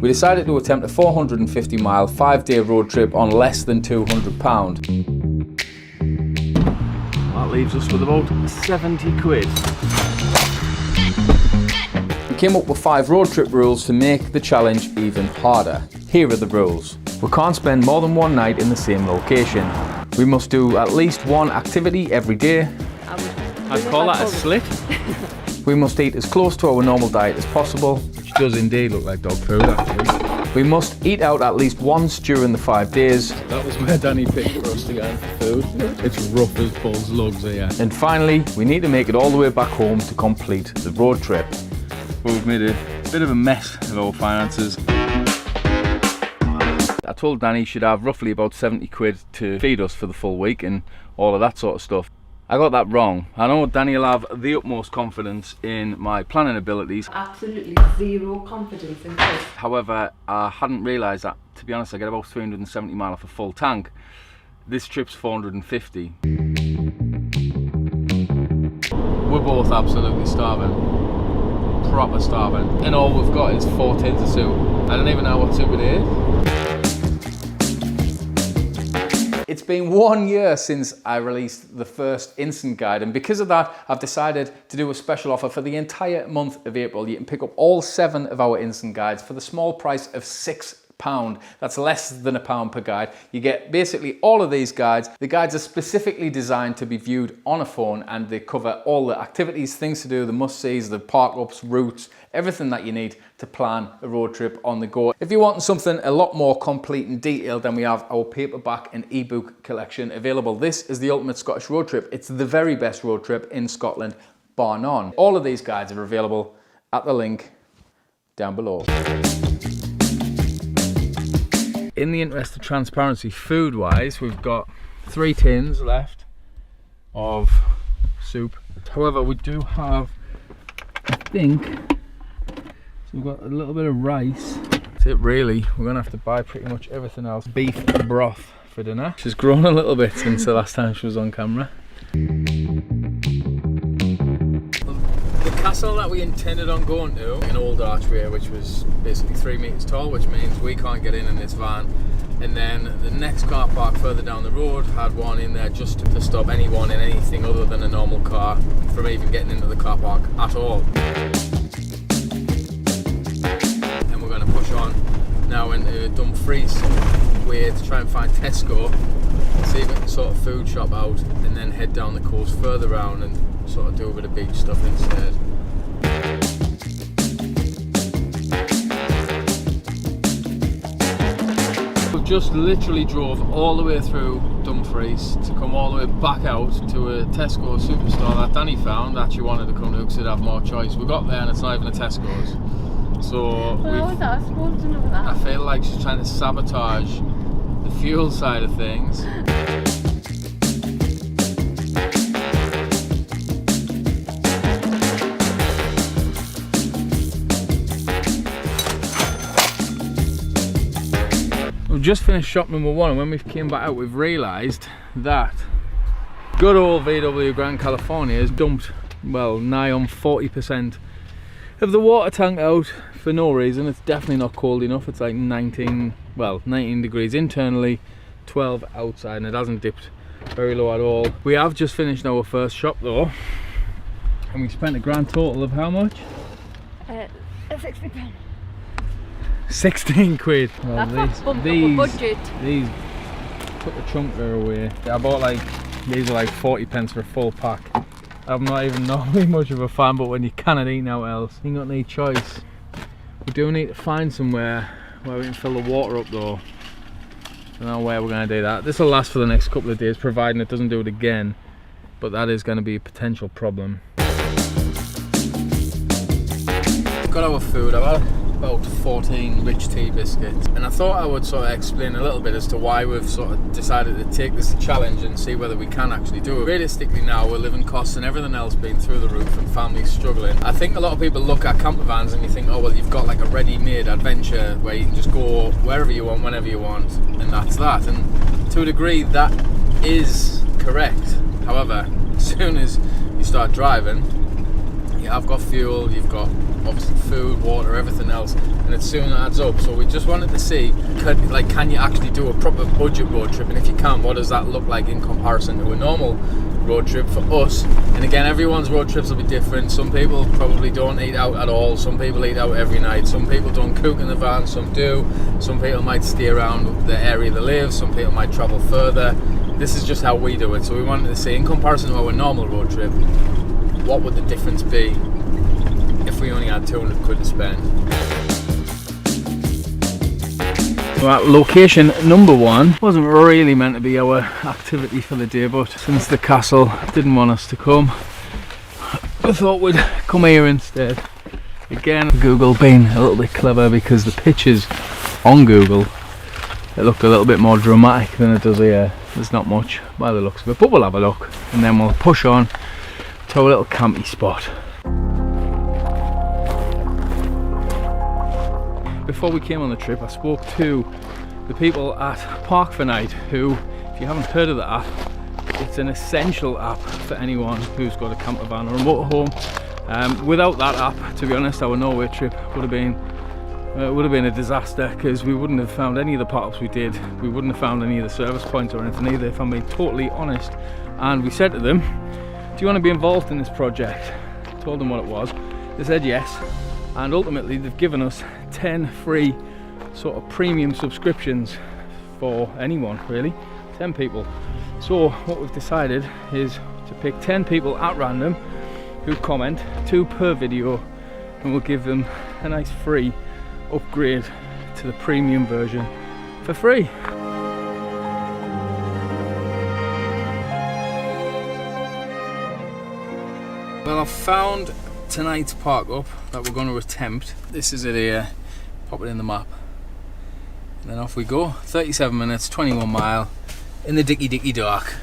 we decided to attempt a 450 mile 5-day road trip on less than £200. That leaves us with about 70 quid. We came up with 5 road trip rules to make the challenge even harder. Here are the rules. We can't spend more than one night in the same location. We must do at least one activity every day. I'd call that a slit. We must eat as close to our normal diet as possible. Which does indeed look like dog food, actually. We must eat out at least once during the 5 days. That was where Danny picked for us to get food. It's rough as bull's lugs here. And finally, we need to make it all the way back home to complete the road trip. Well, we've made a bit of a mess of our finances. I told Danny he should have roughly about 70 quid to feed us for the full week and all of that sort of stuff. I got that wrong. I know Danny will have the utmost confidence in my planning abilities. Absolutely zero confidence in this. However, I hadn't realised that, to be honest, I get about 370 mile off a full tank. This trip's 450. We're both absolutely starving. Proper starving. And all we've got is 4 tins of soup. I don't even know what soup it is. It's been 1 year since I released the first instant guide, and because of that I've decided to do a special offer for the entire month of April. You can pick up all 7 of our instant guides for the small price of £6. That's less than £1 per guide. You get basically all of these guides. The guides are specifically designed to be viewed on a phone, and they cover all the activities, things to do, the must-sees, the park-ups, routes, everything that you need to plan a road trip on the go. If you want something a lot more complete and detailed, then we have our paperback and ebook collection available. This is the Ultimate Scottish Road Trip. It's the very best road trip in Scotland, bar none. All of these guides are available at the link down below. In the interest of transparency, food-wise, we've got 3 tins left of soup. However, we do have, I think, so we've got a little bit of rice. That's it really. We're gonna have to buy pretty much everything else. Beef broth for dinner. She's grown a little bit since the last time she was on camera. The castle that we intended on going to, an old archway which was basically 3 meters tall, which means we can't get in this van. And then the next car park further down the road had one in there just to stop anyone in anything other than a normal car from even getting into the car park at all. And we're going to push on now into Dumfries way to try and find Tesco, see if we can sort of food shop out, and then head down the coast further around and sort of do a bit of beach stuff instead. We've just literally drove all the way through Dumfries to come all the way back out to a Tesco superstore that Danny found that she wanted to come to because it'd have more choice. We got there and it's not even a Tesco's. So I feel like she's trying to sabotage the fuel side of things. We've just finished shop number 1, and when we came back out we've realised that good old VW Grand California has dumped, well, nigh on 40% of the water tank out for no reason. It's definitely not cold enough. It's like 19 degrees internally, 12 outside, and it hasn't dipped very low at all. We have just finished our first shop though, and we spent a grand total of how much? £60. 16 quid. Well, That's these budget. These put the chunker away. I bought these are like 40 pence for a full pack. I'm not even normally much of a fan, but when you cannot eat now else, you got no choice. We do need to find somewhere where we can fill the water up though. I don't know where we're going to do that. This will last for the next couple of days, providing it doesn't do it again, but that is going to be a potential problem. Got our food. I've had about 14 rich tea biscuits, and I thought I would sort of explain a little bit as to why we've sort of decided to take this challenge and see whether we can actually do it. Realistically now, with living costs and everything else being through the roof and families struggling, I think a lot of people look at camper vans and you think, oh well, you've got like a ready-made adventure where you can just go wherever you want, whenever you want, and that's that. And to a degree that is correct. However, as soon as you start driving, you have got fuel, you've got obviously food, water, everything else, and it soon adds up. So we just wanted to see, can you actually do a proper budget road trip, and if you can, what does that look like in comparison to a normal road trip for us? And again, everyone's road trips will be different. Some people probably don't eat out at all, some people eat out every night, some people don't cook in the van, some do, some people might stay around the area they live, some people might travel further. This is just how we do it. So we wanted to see, in comparison to our normal road trip, what would the difference be if we only had 200 quid to spend. Right, location number 1 wasn't really meant to be our activity for the day, but since the castle didn't want us to come, I thought we'd come here instead. Again, Google being a little bit clever, because the pictures on Google, it looked a little bit more dramatic than it does here. There's not much by the looks of it, but we'll have a look and then we'll push on to a little campy spot. Before we came on the trip, I spoke to the people at Park for Night, who, if you haven't heard of the app, it's an essential app for anyone who's got a camper van or a motorhome. Without that app, to be honest, our Norway trip would have been a disaster, because we wouldn't have found any of the parks we did. We wouldn't have found any of the service points or anything either, if I'm being totally honest. And we said to them, do you want to be involved in this project? Told them what it was. They said yes, and ultimately they've given us 10 free sort of premium subscriptions for anyone, really, 10 people. So what we've decided is to pick 10 people at random who comment, 2 per video, and we'll give them a nice free upgrade to the premium version for free. Well, I've found tonight's park up that we're going to attempt. This is it here. Pop it in the map, and then off we go. 37 minutes, 21 mile in the dicky dark.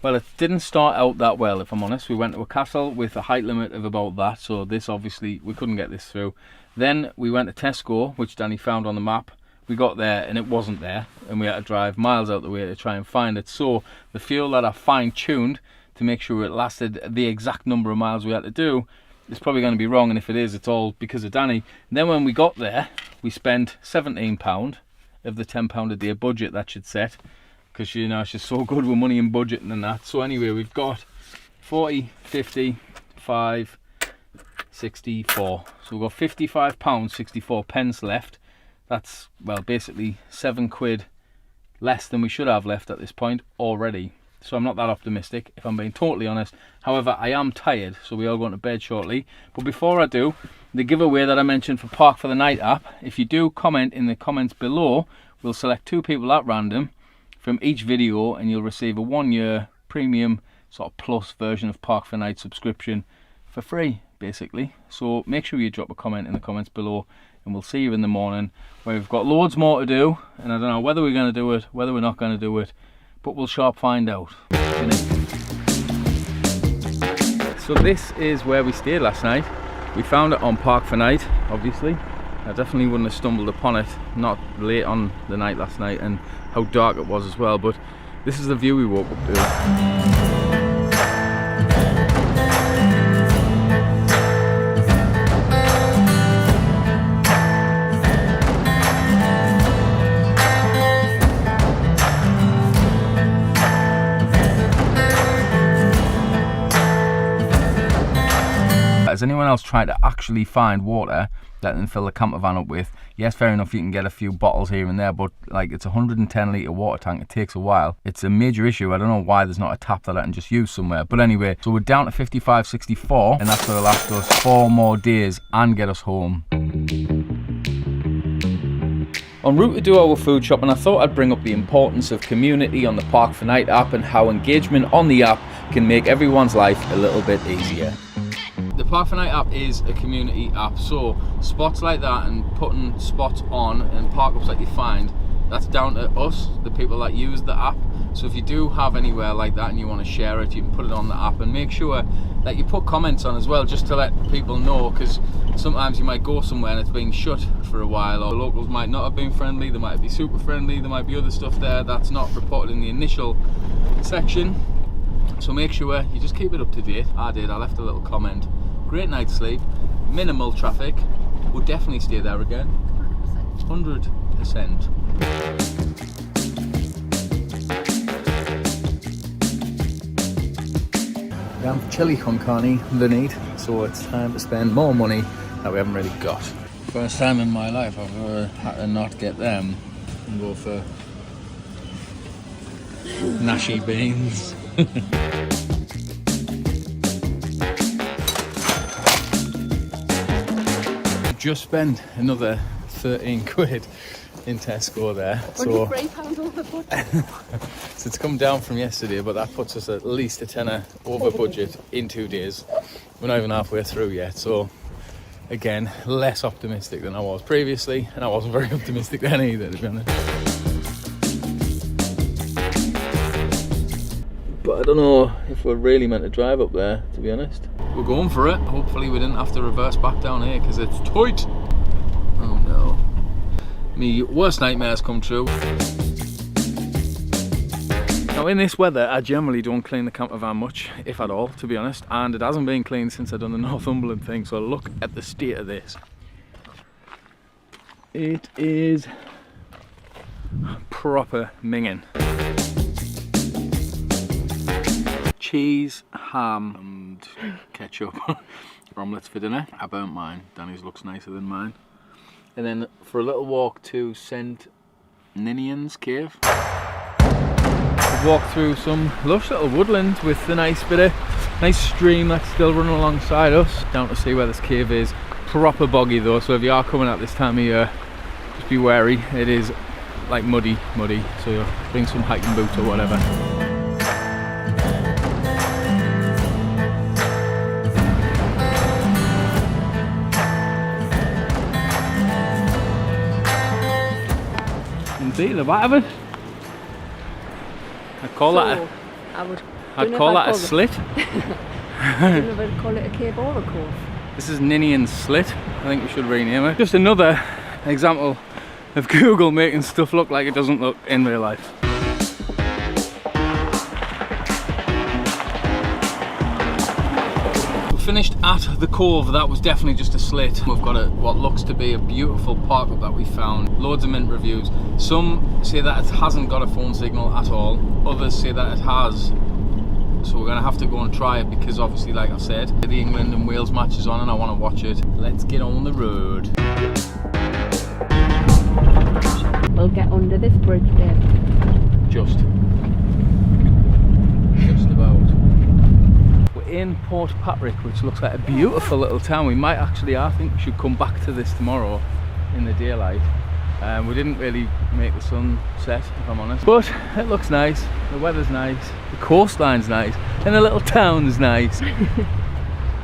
Well, it didn't start out that well, if I'm honest. We went to a castle with a height limit of about that, so this obviously we couldn't get this through. Then we went to Tesco, which Danny found on the map. We got there and it wasn't there, and we had to drive miles out the way to try and find it. So the fuel that I fine-tuned to make sure it lasted the exact number of miles we had to do is probably going to be wrong, and if it is, it's all because of Danny. And then when we got there, we spent £17 of the £10 a day budget that she'd set, because, you know, she's so good with money and budgeting and that. So anyway, we've got 40, 50, 5, 64. So we've got £55, 64 pence left. That's, well, basically 7 quid less than we should have left at this point already. So I'm not that optimistic, if I'm being totally honest. However, I am tired, so we are going to bed shortly. But before I do, the giveaway that I mentioned for Park for the Night app, if you do comment in the comments below, we'll select 2 people at random from each video, and you'll receive a 1-year premium sort of plus version of Park for Night subscription for free, basically. So make sure you drop a comment in the comments below, and we'll see you in the morning, where we've got loads more to do, and I don't know whether we're going to do it, whether we're not going to do it, but we'll sharp find out. So this is where we stayed last night. We found it on Park for Night, obviously. I definitely wouldn't have stumbled upon it, not late on the night last night, and how dark it was as well, but this is the view we woke up to. Has anyone else tried to actually find water that then fill the camper van up with? Yes, fair enough, you can get a few bottles here and there, but like, it's a 110 litre water tank. It takes a while. It's a major issue. I don't know why there's not a tap that I can just use somewhere. But anyway, so we're down to 55.64, and that's going to last us 4 more days and get us home. En route to do our food shopping, I thought I'd bring up the importance of community on the Park for Night app, and how engagement on the app can make everyone's life a little bit easier. The Park for Night app is a community app, so spots like that and putting spots on and park-ups that you find, that's down to us, the people that use the app. So if you do have anywhere like that and you want to share it, you can put it on the app, and make sure that you put comments on as well, just to let people know, because sometimes you might go somewhere and it's been shut for a while, or the locals might not have been friendly, they might be super friendly, there might be other stuff there that's not reported in the initial section. So make sure you just keep it up to date. I did, I left a little comment. Great night's sleep, minimal traffic. We'll definitely stay there again. 100%. We have chili con carne than eat, so it's time to spend more money that we haven't really got. First time in my life I've ever had to not get them and go for nashi beans. Just spent another 13 quid in Tesco there. So £23 over budget. so it's come down from yesterday, but that puts us at least a tenner over budget in 2 days. We're not even halfway through yet, so again, less optimistic than I was previously, and I wasn't very optimistic then either, to be honest. But I don't know if we're really meant to drive up there, to be honest. We're going for it. Hopefully we didn't have to reverse back down here because it's tight. Oh no. Me worst nightmares come true. Now in this weather, I generally don't clean the camper van much, if at all, to be honest. And it hasn't been cleaned since I've done the Northumberland thing, so look at the state of this. It is proper minging. Cheese, ham and ketchup for omelettes for dinner. I burnt mine. Danny's looks nicer than mine. And then for a little walk to St. Ninian's Cave. We've walked through some lush little woodland with a nice stream that's still running alongside us. Down to see where this cave is. Proper boggy though, so if you are coming at this time of year, just be wary. It is like muddy, so you'll bring some hiking boots or whatever. See the back of it. I'd call that a slit. I don't know if I'd call it a cave or a cove. This is Ninian's Slit. I think we should rename it. Just another example of Google making stuff look like it doesn't look in real life. Finished at the cove. That was definitely just a slit. We've got what looks to be a beautiful park up that we found. Loads of mint reviews. Some say that it hasn't got a phone signal at all. Others say that it has. So we're gonna have to go and try it because obviously, like I said, the England and Wales match is on and I want to watch it. Let's get on the road. We'll get under this bridge there. Just about. In Port Patrick, which looks like a beautiful little town. We might actually, I think we should come back to this tomorrow in the daylight. We didn't really make the sun set, if I'm honest, but it looks nice, the weather's nice, the coastline's nice, and the little town's nice.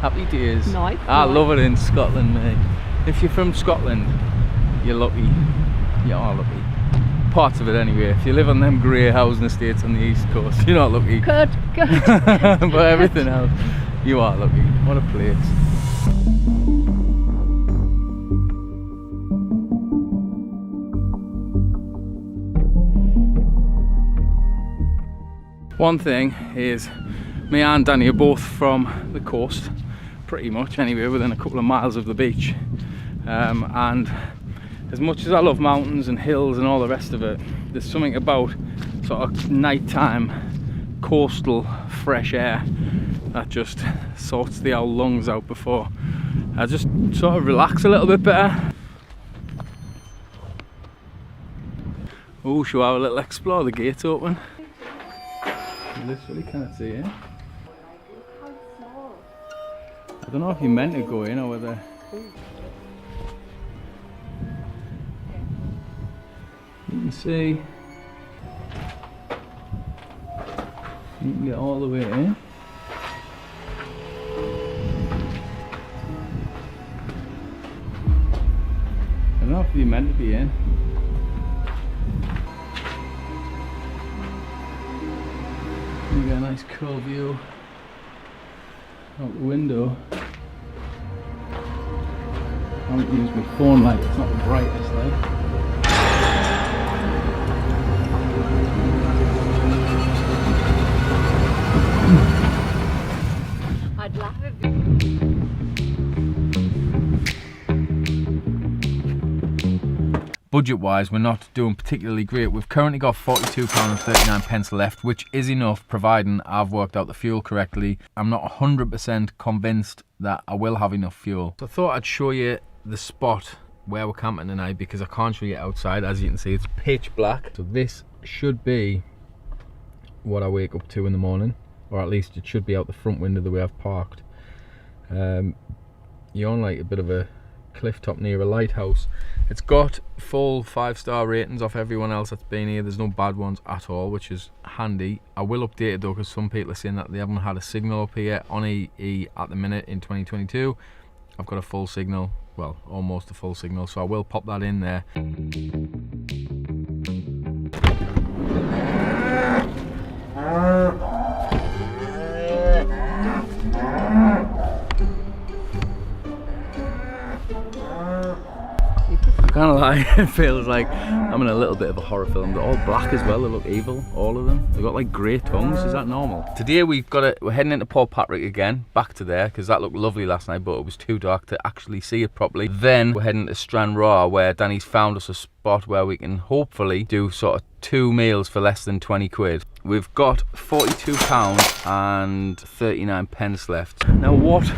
Happy days. Nice. I love it in Scotland, mate. If you're from Scotland, you're lucky. You are lucky. Parts of it anyway. If you live on them grey housing estates on the east coast, you're not lucky. Good. But everything else, you are lucky. What a place. One thing is, me and Danny are both from the coast, pretty much anyway, within a couple of miles of the beach. And as much as I love mountains and hills and all the rest of it, there's something about sort of nighttime coastal fresh air that just sorts the old lungs out before I just sort of relax a little bit better. Oh, shall we have a little explore? The gate's open. You literally can't see it. I don't know if you meant to go in or whether... You can see, you can get all the way in. I don't know if you're meant to be in. You get a nice cool view out the window. I haven't used my phone light, it's not the brightest light. budget wise, we're not doing particularly great. We've currently got £42.39 left, which is enough providing I've worked out the fuel correctly. I'm not 100% convinced that I will have enough fuel. So I thought I'd show you the spot where we're camping tonight, because I can't show you outside. As you can see, it's pitch black. So this should be what I wake up to in the morning, or at least it should be out the front window the way I've parked. You're on like a bit of a clifftop near a lighthouse. It's got full 5-star ratings off everyone else that's been here. There's no bad ones at all, which is handy. I will update it though, because some people are saying that they haven't had a signal up here on EE at the minute in 2022. I've got a full signal, well, almost a full signal, so I will pop that in there. I can't lie, it feels like I'm in a little bit of a horror film. They're all black as well, they look evil, all of them. They've got like grey tongues, is that normal? Today we're heading into Port Patrick again, back to there, because that looked lovely last night, but it was too dark to actually see it properly. Then we're heading to Stranraer, where Danny's found us a spot where we can hopefully do sort of 2 meals for less than 20 quid. We've got £42.39 left. Now what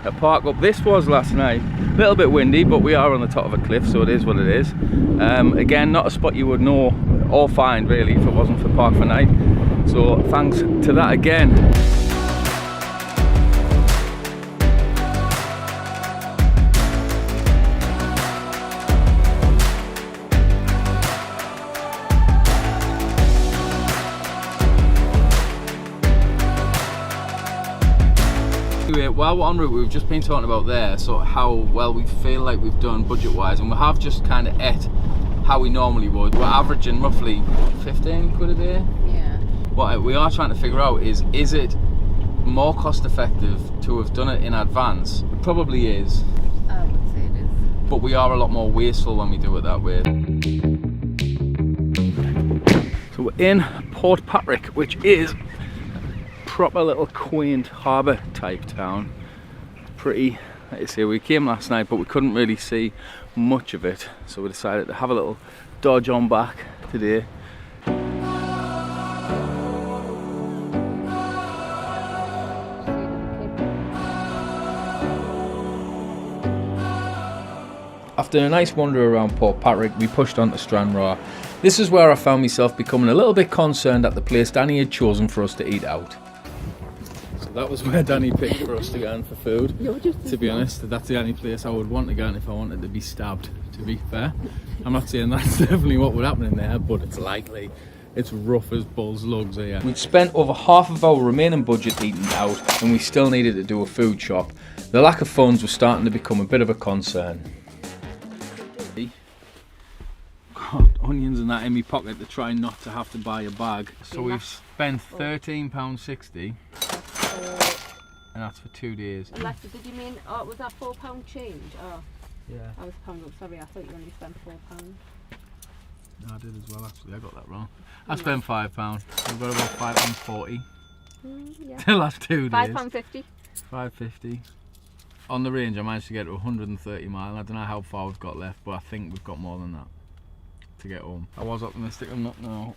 a park up this was last night. A little bit windy, but we are on the top of a cliff, so it is what it is. Again, not a spot you would know or find really if it wasn't for Park for Night. So thanks to that again. While we're en route, we've just been talking about there, so how well we feel like we've done budget wise, and we have just kind of ate how we normally would. We're averaging roughly 15 quid a day. Yeah. What we are trying to figure out is it more cost effective to have done it in advance? It probably is. I would say it is. But we are a lot more wasteful when we do it that way. So we're in Port Patrick, which is proper little quaint harbour type town. Pretty, like you say, we came last night but we couldn't really see much of it, so we decided to have a little dodge on back today. After a nice wander around Port Patrick, we pushed on to Stranraer. This is where I found myself becoming a little bit concerned at the place Danny had chosen for us to eat out. That was where Danny picked for us to go in for food. To be honest, that's the only place I would want to go in if I wanted to be stabbed, to be fair. I'm not saying that's definitely what would happen in there, but it's likely. It's rough as bull's lugs here. We'd spent over half of our remaining budget eating out, and we still needed to do a food shop. The lack of funds was starting to become a bit of a concern. Got onions and that in my pocket to try not to have to buy a bag. So we've spent £13.60. And that's for 2 days. Alexa, did you mean, oh, was that £4 change? Oh, yeah. I was pound up, sorry, I thought you only spent £4. No, I did as well actually, I got that wrong. I spent £5. We've got about £5.40 Yeah. the last 2 days. £5.50. £5.50. On the range I managed to get to 130 miles. I don't know how far we've got left, but I think we've got more than that to get home. I was optimistic, I'm not now.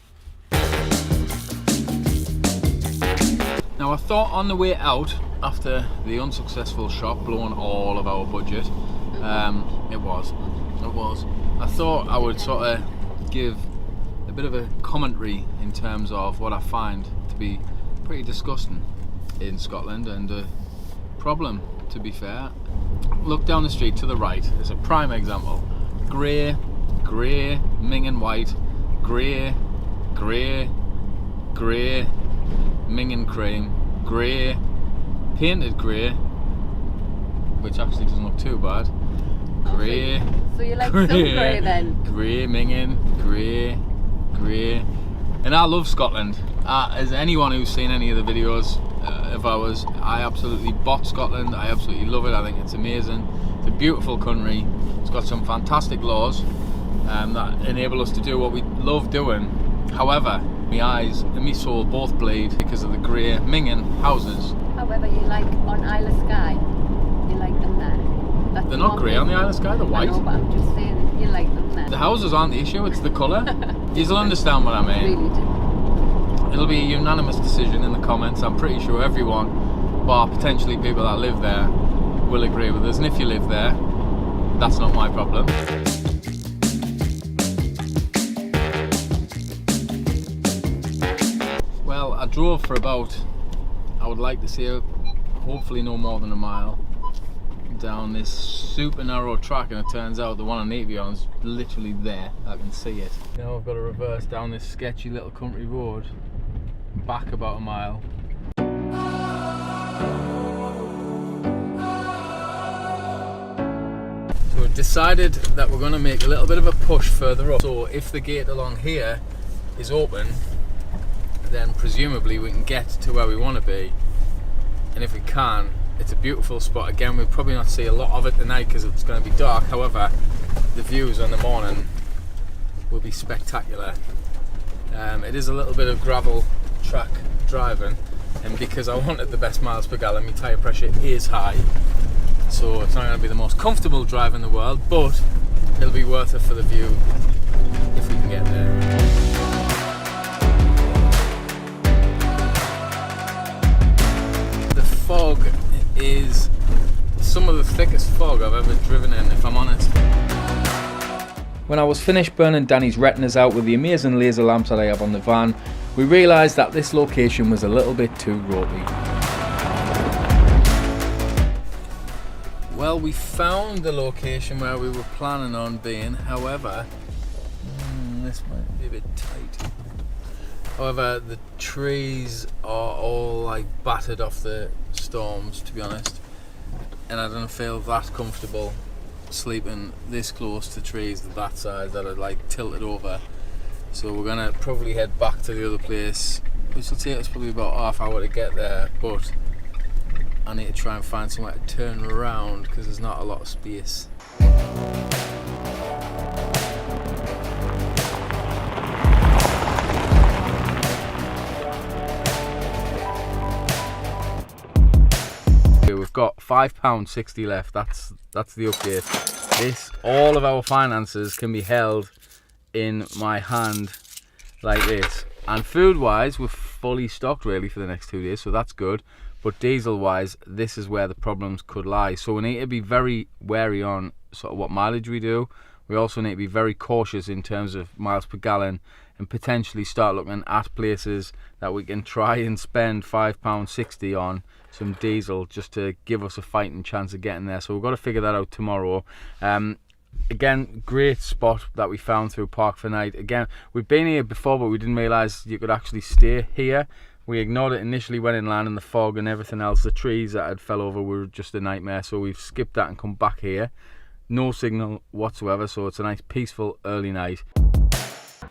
Now I thought on the way out, after the unsuccessful shop blowing all of our budget, it was. I thought I would sort of give a bit of a commentary in terms of what I find to be pretty disgusting in Scotland, and a problem, to be fair. Look down the street to the right, there's a prime example. Grey, minging white, grey, minging cream, grey, painted grey, which actually doesn't look too bad. Grey. So you like some grey then? Grey, minging, grey. And I love Scotland. As anyone who's seen any of the videos of ours, I absolutely bot Scotland. I absolutely love it. I think it's amazing. It's a beautiful country. It's got some fantastic laws that enable us to do what we love doing. However, my eyes and my soul both bleed because of the grey minging houses. However, you like on Isle of Skye, you like them there. That's They're not grey on the Isle of Skye, they're white. I know, but I'm just saying, You like them then? The houses aren't the issue, it's the colour. You'll understand what I mean. Really do. It'll be a unanimous decision in the comments. I'm pretty sure everyone, bar potentially people that live there, will agree with us. And if you live there, that's not my problem. Well, I drove for about, I would like to say, hopefully no more than a mile down this super narrow track, and it turns out the one I need to be on is literally there. I can see it. Now I've got to reverse down this sketchy little country road, back about a mile. So we've decided that we're going to make a little bit of a push further up. So if the gate along here is open, then presumably we can get to where we want to be. And if we can, it's a beautiful spot. Again, we'll probably not see a lot of it tonight because it's going to be dark. However, the views in the morning will be spectacular. It is a little bit of gravel track driving, and because I wanted the best miles per gallon, my tyre pressure is high. So it's not going to be the most comfortable drive in the world, but it'll be worth it for the view if we can get there. The fog is some of the thickest fog I've ever driven in, if I'm honest. When I was finished burning Danny's retinas out with the amazing laser lamps that I have on the van, we realised that this location was a little bit too ropey. Well, we found the location where we were planning on being, however, this might be a bit tight. However, the trees are all like battered off the storms, to be honest, and I don't feel that comfortable sleeping this close to trees that size that are like tilted over. So we're gonna probably head back to the other place, which will take us probably about half hour to get there, but I need to try and find somewhere to turn around because there's not a lot of space. We've got £5.60 left. That's the update. All of our finances can be held in my hand like this. And food wise, we're fully stocked really for the next 2 days, so that's good. But diesel wise, this is where the problems could lie. So we need to be very wary on sort of what mileage we do. We also need to be very cautious in terms of miles per gallon, and potentially start looking at places that we can try and spend £5.60 on some diesel just to give us a fighting chance of getting there. So we've got to figure that out tomorrow. Again, great spot that we found through Park for Night. Again, we've been here before, but we didn't realise you could actually stay here. We ignored it initially, went inland in the fog and everything else. The trees that had fell over were just a nightmare, so we've skipped that and come back here. No signal whatsoever, so it's a nice peaceful early night.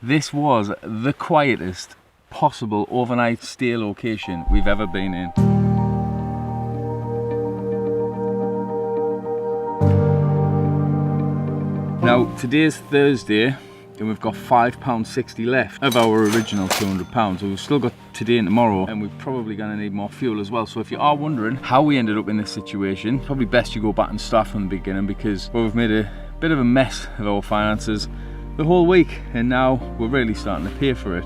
This was the quietest possible overnight stay location we've ever been in. Now, today's Thursday, and we've got £5.60 left of our original £200. So we've still got today and tomorrow, and we're probably going to need more fuel as well. So if you are wondering how we ended up in this situation, probably best you go back and start from the beginning, because we've made a bit of a mess of our finances the whole week, and now we're really starting to pay for it.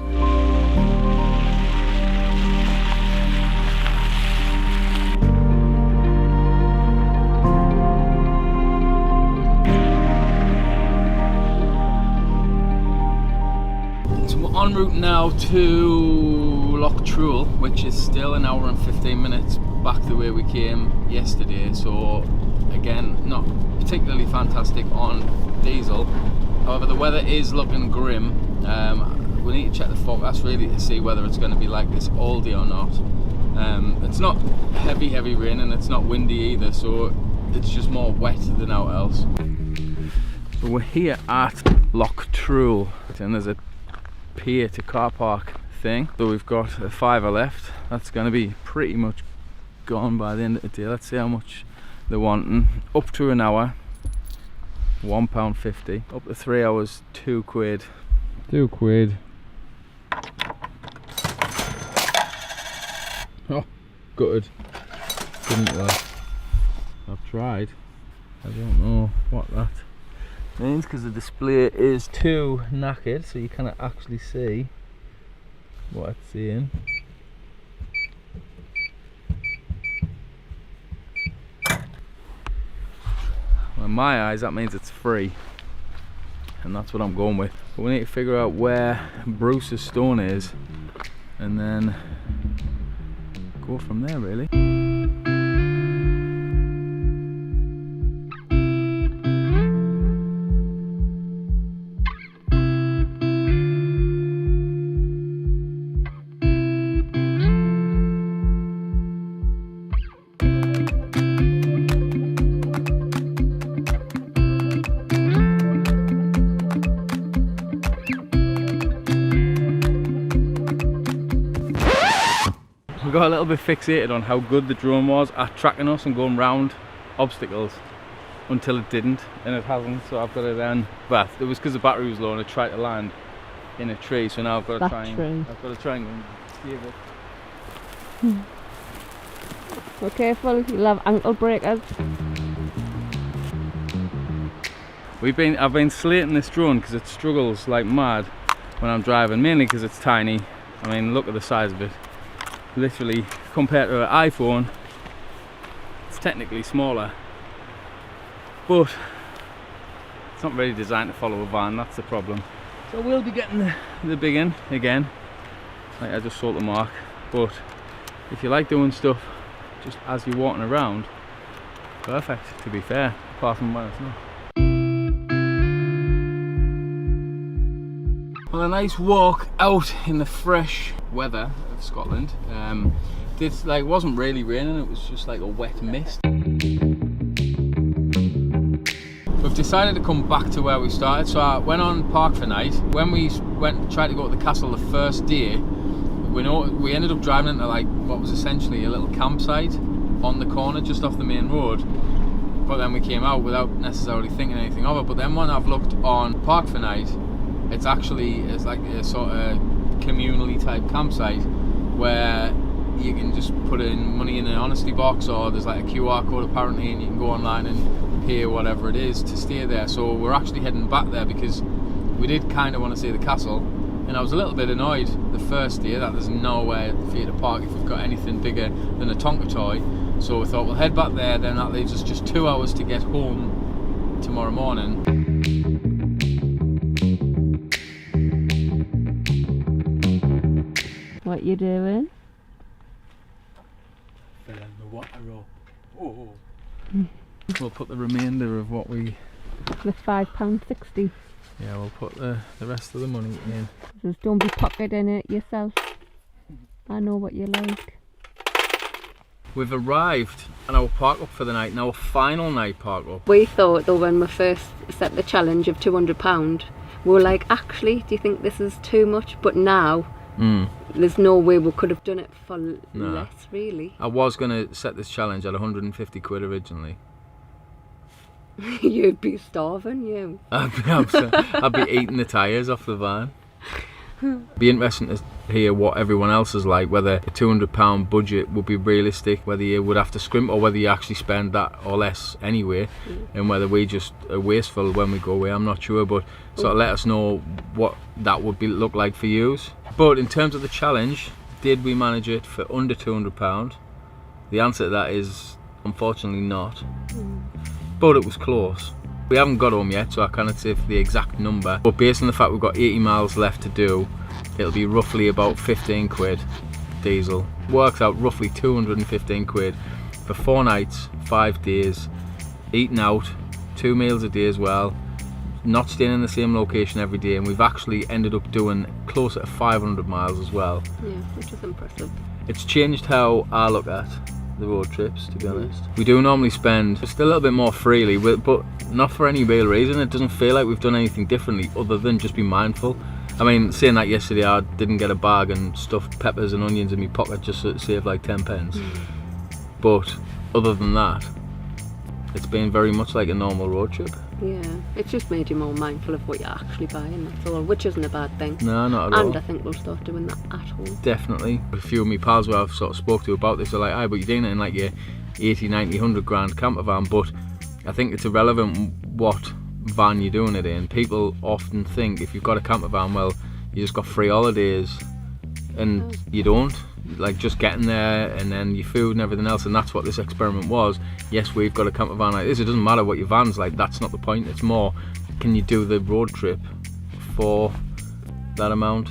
En route now to Loch Truel, which is still an hour and 15 minutes back the way we came yesterday. So again, not particularly fantastic on diesel. However, the weather is looking grim. We need to check the forecast really to see whether it's going to be like this all day or not. It's not heavy rain, and it's not windy either, so it's just more wet than out else. So we're here at Loch Truel, and there's a pier to car park thing. So we've got a £5 left. That's going to be pretty much gone by the end of the day. Let's see how much they're wanting. Up to an hour, £1.50. Up to 3 hours, £2. £2. Oh, good. Didn't work. I've tried. I don't know what that Means because the display is too knackered, so you cannot actually see what it's saying. Well, in my eyes, that means it's free, and that's what I'm going with. But we need to figure out where Bruce's stone is, and then go from there, really. We got a little bit fixated on how good the drone was at tracking us and going round obstacles until it didn't, and it hasn't. So I've got to then, well, it was because the battery was low and it tried to land in a tree. So now I've got to try and save it. Be careful, you'll have ankle breakers. I've been slating this drone because it struggles like mad when I'm driving, mainly because it's tiny. I mean, look at the size of it. Literally, compared to an iPhone, it's technically smaller, but it's not really designed to follow a van. That's the problem. So we'll be getting the big one again, like I just sold the Mark. But if you like doing stuff just as you're walking around, perfect, to be fair, apart from when it's not. Well, a nice walk out in the fresh weather of Scotland. It wasn't really raining, it was just like a wet mist. We've decided to come back to where we started, so I went on park for night. When we tried to go to the castle the first day, we ended up driving into like what was essentially a little campsite on the corner just off the main road. But then we came out without necessarily thinking anything of it. But then when I've looked on park for night, it's like a sort of communally type campsite where you can just put in money in an honesty box, or there's like a QR code apparently, and you can go online and pay whatever it is to stay there. So we're actually heading back there because we did kind of want to see the castle, and I was a little bit annoyed the first day that there's nowhere for you to park if we've got anything bigger than a Tonka toy. So we thought we'll head back there, then that leaves us just 2 hours to get home tomorrow morning. What you doing? Filling the water up. Oh. We'll put the remainder of what we... The £5.60. Yeah, we'll put the rest of the money in. Just don't be pocketing it yourself. I know what you like. We've arrived at our park up for the night, and our final night park up. We thought though when we first set the challenge of £200, we were like, actually, do you think this is too much? But now, there's no way we could have done it for less, really. I was going to set this challenge at 150 quid originally. You'd be starving, you. I'd be eating the tyres off the van. Be interesting to hear what everyone else is like, whether a £200 budget would be realistic, whether you would have to scrimp or whether you actually spend that or less anyway, and whether we just are wasteful when we go away. I'm not sure, but sort of let us know what that would look like for you. But in terms of the challenge, did we manage it for under £200? The answer to that is unfortunately not, but it was close. We haven't got home yet, so I cannot say for the exact number, but based on the fact we've got 80 miles left to do, it'll be roughly about 15 quid diesel. Works out roughly 215 quid for 4 nights, 5 days, eating out, 2 meals a day as well, not staying in the same location every day, and we've actually ended up doing closer to 500 miles as well. Yeah, which is impressive. It's changed how I look at the road trips, to be honest. We do normally spend just a little bit more freely, but not for any real reason. It doesn't feel like we've done anything differently other than just be mindful. I mean, saying that, yesterday I didn't get a bag and stuffed peppers and onions in my pocket just to save like 10 pence. But other than that, it's been very much like a normal road trip. Yeah, it's just made you more mindful of what you're actually buying, that's all, which isn't a bad thing. No, not at all. And I think we'll start doing that at home. Definitely. A few of my pals who I've sort of spoke to about this are like, aye, but you're doing it in like your 80, 90, 100 grand camper van, but I think it's irrelevant what van you're doing it in. People often think if you've got a camper van, well, you just got free holidays, and you don't. Like, just getting there and then your food and everything else, and that's what this experiment was. Yes, we've got a camper van like this. It doesn't matter what your van's like. That's not the point. It's more, can you do the road trip for that amount?